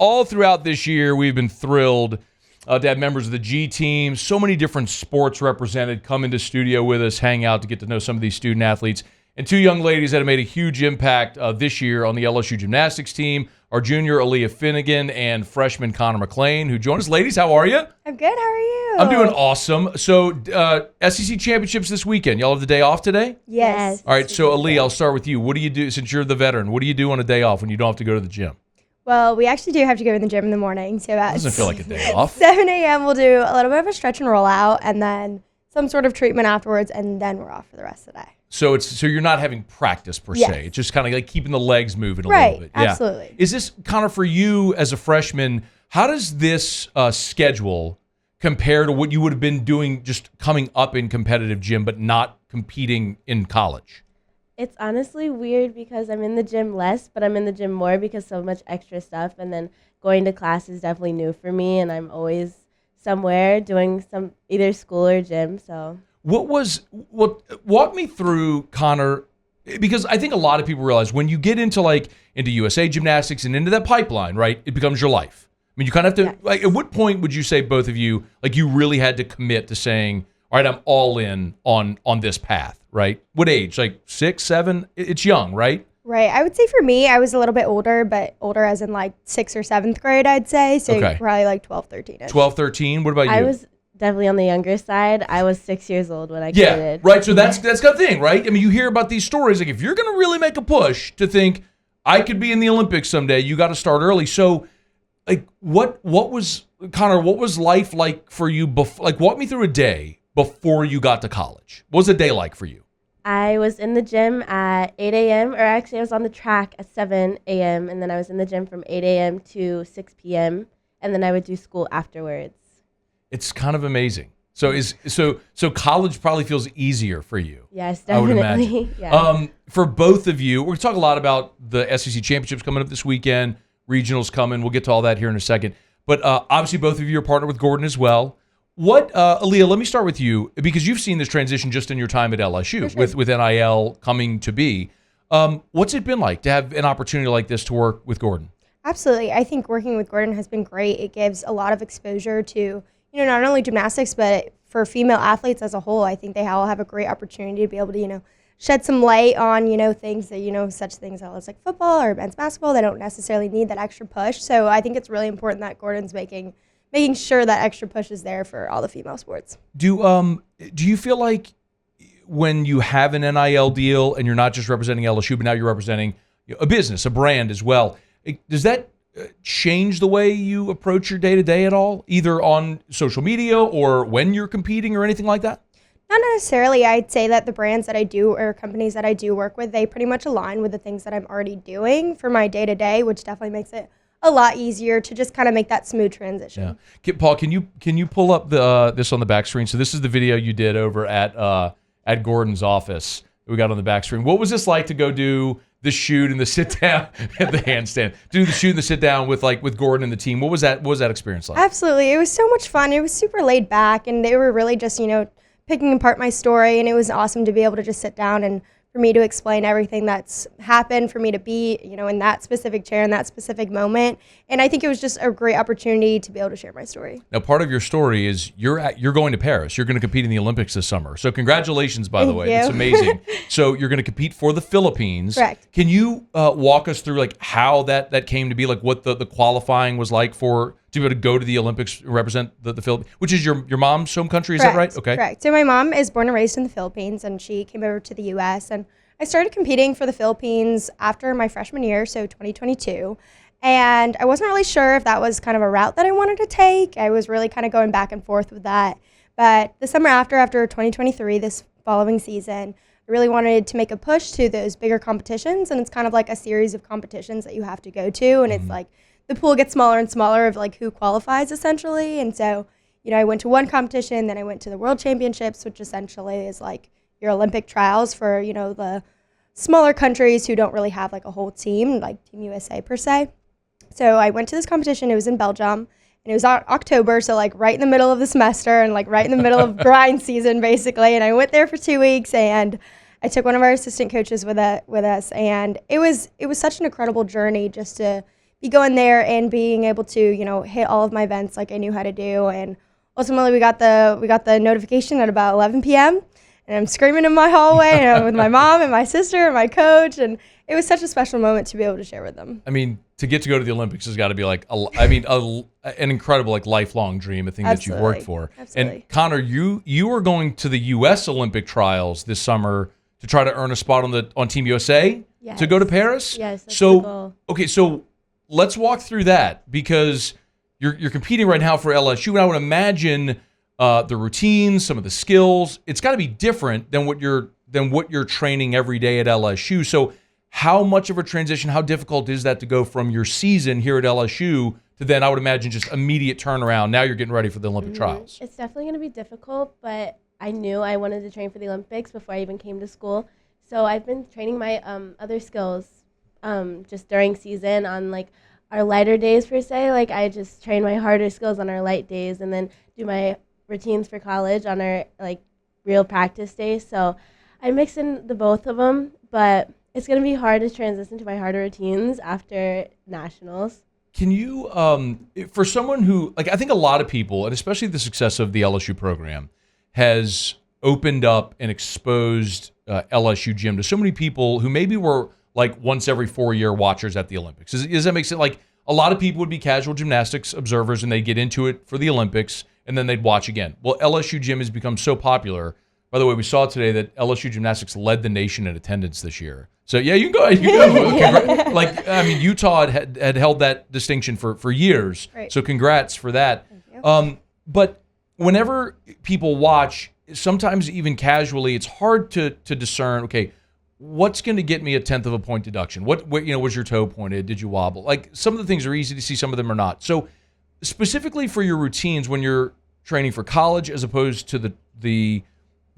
all throughout this year, we've been thrilled to have members of the G team, so many different sports represented, come into studio with us, hang out to get to know some of these student athletes. And two young ladies that have made a huge impact this year on the LSU Gymnastics team, our junior Aleah Finnegan and freshman Konnor McClain, who joined us. Ladies, how are you? I'm good. How are you? I'm doing awesome. So, SEC championships this weekend. Y'all have the day off today? Yes. All right, so Aleah, I'll start with you. What do you do, since you're the veteran, what do you do on a day off when you don't have to go to the gym? Well, we actually do have to go to the gym in the morning. So at Doesn't feel like a day off. 7 a.m. we'll do a little bit of a stretch and roll out and then some sort of treatment afterwards, and then we're off for the rest of the day. So you're not having practice per se. It's just kind of like keeping the legs moving a little bit. Right, absolutely. Is this, Konnor, for you as a freshman, how does this schedule compare to what you would have been doing just coming up in competitive gym but not competing in college? It's honestly weird because I'm in the gym less, but I'm in the gym more because so much extra stuff. And then going to class is definitely new for me, and I'm always somewhere doing some either school or gym. So walk me through, Konnor, because I think a lot of people realize when you get into USA Gymnastics and into that pipeline, right, it becomes your life. I mean, you kind of have to, at what point would you say, both of you, you really had to commit to saying, all right, I'm all in on this path, right? What age? 6, 7? It's young, right? Right. I would say for me, I was a little bit older, but older as in 6th or 7th grade, I'd say. So probably 12, 13-ish. 12, 13. What about you? I was definitely on the younger side. I was 6 years old when I competed. Yeah, right. So that's kind of thing, right? I mean, you hear about these stories. If you're going to really make a push to think, I could be in the Olympics someday, you got to start early. So, what was, Konnor, what was life like for you before? Walk me through a day before you got to college. What was a day like for you? I was in the gym at 8 a.m., or actually I was on the track at 7 a.m., and then I was in the gym from 8 a.m. to 6 p.m., and then I would do school afterwards. It's kind of amazing. So college probably feels easier for you. Yes, definitely. I would imagine. Yes. For both of you, we're going to talk a lot about the SEC championships coming up this weekend, regionals coming. We'll get to all that here in a second. But obviously both of you are partnered with Gordon as well. Aleah, let me start with you, because you've seen this transition just in your time at LSU with NIL coming to be. What's it been like to have an opportunity like this to work with Gordon? Absolutely. I think working with Gordon has been great. It gives a lot of exposure to, not only gymnastics, but for female athletes as a whole. I think they all have a great opportunity to be able to, shed some light on, things that, such things as football or men's basketball. They don't necessarily need that extra push. So I think it's really important that Gordon's making sure that extra push is there for all the female sports. Do you feel like when you have an NIL deal and you're not just representing LSU, but now you're representing a business, a brand as well, does that change the way you approach your day-to-day at all, either on social media or when you're competing or anything like that? Not necessarily. I'd say that the brands that I do or companies that I do work with, they pretty much align with the things that I'm already doing for my day-to-day, which definitely makes it a lot easier to just kind of make that smooth transition. Yeah. Paul, can you pull up this on the back screen? So this is the video you did over at Gordon's office. We got on the back screen. What was this like to go do the shoot and the sit down at the handstand? Do the shoot and the sit down with Gordon and the team. What was that experience like? Absolutely. It was so much fun. It was super laid back, and they were really just, picking apart my story, and it was awesome to be able to just sit down and for me to explain everything that's happened, for me to be, in that specific chair in that specific moment. And I think it was just a great opportunity to be able to share my story. Now, part of your story is you're going to Paris. You're going to compete in the Olympics this summer. So congratulations, by the way. It's amazing. So you're going to compete for the Philippines. Correct. Can you walk us through how that came to be, what the qualifying was like to be able to go to the Olympics and represent the Philippines, which is your mom's home country, is Correct. that right? Okay. Correct. So my mom is born and raised in the Philippines, and she came over to the U.S., and I started competing for the Philippines after my freshman year, so 2022. And I wasn't really sure if that was kind of a route that I wanted to take. I was really kind of going back and forth with that. But the summer after 2023, this following season, I really wanted to make a push to those bigger competitions. And it's kind of like a series of competitions that you have to go to. And it's the pool gets smaller and smaller of who qualifies essentially. And so, I went to one competition, then I went to the World Championships, which essentially is your Olympic trials for, the smaller countries who don't really have a whole team, like Team USA per se. So I went to this competition. It was in Belgium, and it was October, so right in the middle of the semester and right in the middle of grind season basically. And I went there for 2 weeks, and I took one of our assistant coaches with us, and it was such an incredible journey just to be going there and being able to, hit all of my events like I knew how to do. And ultimately, we got the notification at about 11 p.m. and I'm screaming in my hallway and with my mom and my sister and my coach, and it was such a special moment to be able to share with them. I mean, to get to go to the Olympics has got to be like, an incredible, like, lifelong dream, a thing that you've worked for. Absolutely. And Konnor, you are going to the U.S. Olympic trials this summer to try to earn a spot on Team USA to go to Paris. Yes. That's the goal. Okay, so let's walk through that, because you're competing right now for LSU, and I would imagine the routines, some of the skills, it's got to be different than what you're training every day at LSU. So how much of a transition, how difficult is that to go from your season here at LSU to then, I would imagine, just immediate turnaround? Now you're getting ready for the Olympic trials. It's definitely going to be difficult, but I knew I wanted to train for the Olympics before I even came to school. So I've been training my other skills just during season on like our lighter days per se. Like I just train my harder skills on our light days and then do my routines for college on our like real practice days. So I mix in the both of them, but it's going to be hard to transition to my harder routines after nationals. Can you, for someone who, like, I think a lot of people, and especially the success of the LSU program, has opened up and exposed LSU gym to so many people who maybe were like once every 4-year watchers at the Olympics. Does that make sense? Like, a lot of people would be casual gymnastics observers and they'd get into it for the Olympics and then they'd watch again. Well, LSU gym has become so popular. By the way, we saw today that LSU Gymnastics led the nation in attendance this year. So, yeah, you can go. You go. Like, I mean, Utah had held that distinction for years. Right. So congrats for that. Thank you. But whenever people watch, sometimes even casually, it's hard to discern, okay, what's going to get me a 1/10 of a point deduction? What was your toe pointed? Did you wobble? Like, some of the things are easy to see, some of them are not. So specifically for your routines when you're training for college as opposed to the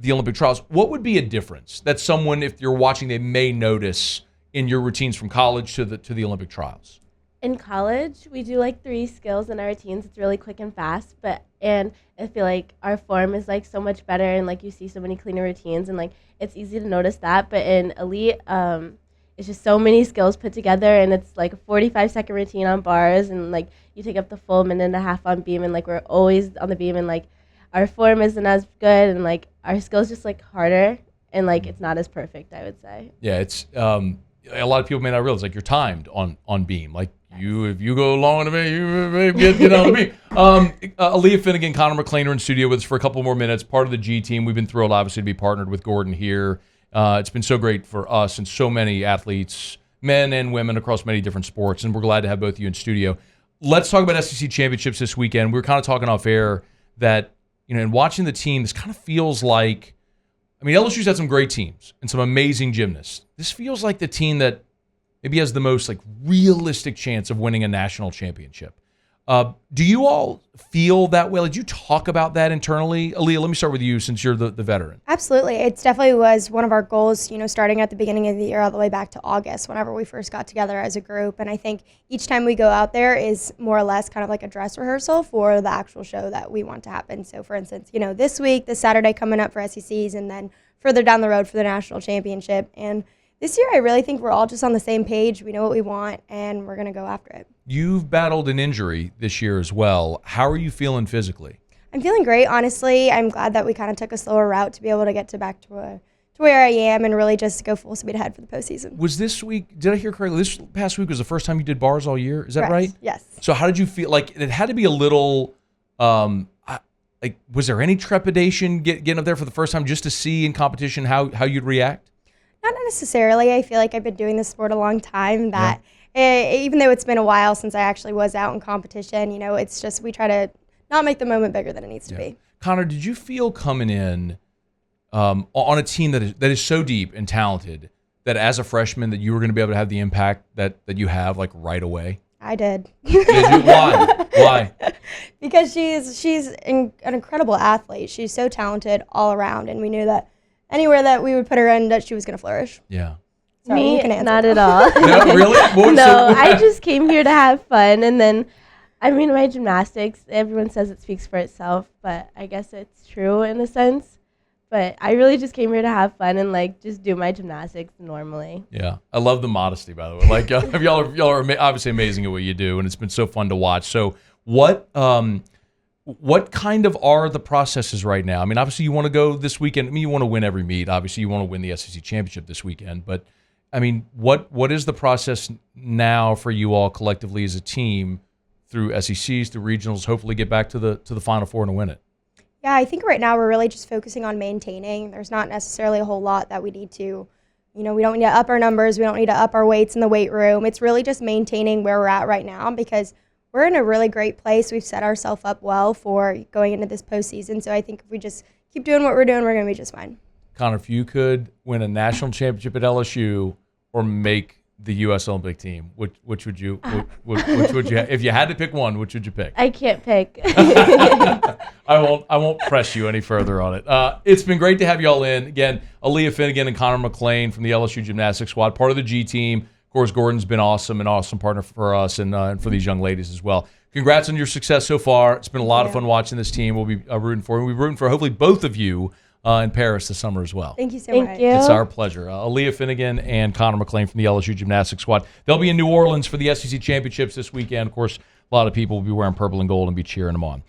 Olympic trials, what would be a difference that someone, if you're watching, they may notice in your routines from college to the Olympic trials? In college, we do like 3 skills in our routines. It's really quick and fast, and I feel like our form is like so much better, and like you see so many cleaner routines, and like it's easy to notice that. But in elite, it's just so many skills put together, and it's like a 45-second routine on bars, and like you take up the full minute and a half on beam, and like we're always on the beam, and like our form isn't as good, and like our skills just like harder, and like it's not as perfect, I would say. Yeah, it's a lot of people may not realize, like, you're timed on beam. Like, if you go long enough, you get on the beam. Aleah Finnegan, Konnor McClain are in studio with us for a couple more minutes, part of the G team. We've been thrilled, obviously, to be partnered with Gordon here. It's been so great for us and so many athletes, men and women, across many different sports, and we're glad to have both of you in studio. Let's talk about SEC championships this weekend. We were kind of talking off air that, in watching the team, this kind of feels like, I mean, LSU's had some great teams and some amazing gymnasts. This feels like the team that maybe has the most like realistic chance of winning a national championship. Do you all feel that way? Did you talk about that internally? Aleah, let me start with you since you're the veteran. Absolutely. It definitely was one of our goals, starting at the beginning of the year all the way back to August whenever we first got together as a group. And I think each time we go out there is more or less kind of like a dress rehearsal for the actual show that we want to happen. So, for instance, this week, this Saturday coming up for SECs, and then further down the road for the national championship. And this year, I really think we're all just on the same page. We know what we want, and we're going to go after it. You've battled an injury this year as well. How are you feeling physically? I'm feeling great, honestly. I'm glad that we kind of took a slower route to be able to get back to where I am and really just go full speed ahead for the postseason. Was this week, did I hear correctly, this past week was the first time you did bars all year? Is that Correct. right? Yes. So how did you feel? Like, it had to be a little, was there any trepidation getting up there for the first time just to see in competition how you'd react? Not necessarily. I feel like I've been doing this sport a long time that even though it's been a while since I actually was out in competition, it's just we try to not make the moment bigger than it needs to be. Konnor, did you feel coming in on a team that is so deep and talented that as a freshman that you were going to be able to have the impact that you have like right away? I did. Did you? Why? Because she's an incredible athlete. She's so talented all around, and we knew that anywhere that we would put her in, that she was going to flourish. Yeah. Sorry, Me, you can answer not that. at all. No, really? No, I just came here to have fun, and then, my gymnastics, everyone says it speaks for itself, but I guess it's true in a sense. but I really just came here to have fun and like just do my gymnastics normally. Yeah, I love the modesty, by the way. Like y'all are obviously amazing at what you do, and it's been so fun to watch. So what kind of are the processes right now? I mean, obviously you want to go this weekend. I mean, you want to win every meet. Obviously, you want to win the SEC championship this weekend. But I mean, what is the process now for you all collectively as a team through SECs, through regionals? Hopefully, get back to the Final Four and win it. Yeah, I think right now we're really just focusing on maintaining. There's not necessarily a whole lot that we need to, we don't need to up our numbers. We don't need to up our weights in the weight room. It's really just maintaining where we're at right now because we're in a really great place. We've set ourselves up well for going into this postseason. So I think if we just keep doing what we're doing, we're going to be just fine. Konnor, if you could win a national championship at LSU or make the U.S. Olympic team, which would you? Which would you? If you had to pick one, which would you pick? I can't pick. I won't press you any further on it. It's been great to have you all in. Again, Aleah Finnegan and Konnor McClain from the LSU Gymnastics squad, part of the G team. Of course, Gordon's been awesome, an awesome partner for us and for these young ladies as well. Congrats on your success so far. It's been a lot of fun watching this team. We'll be rooting for you. We'll be rooting for hopefully both of you in Paris this summer as well. Thank you so much. Thank you. It's our pleasure. Aleah Finnegan and Konnor McClain from the LSU Gymnastics squad. They'll be in New Orleans for the SEC championships this weekend. Of course, a lot of people will be wearing purple and gold and be cheering them on.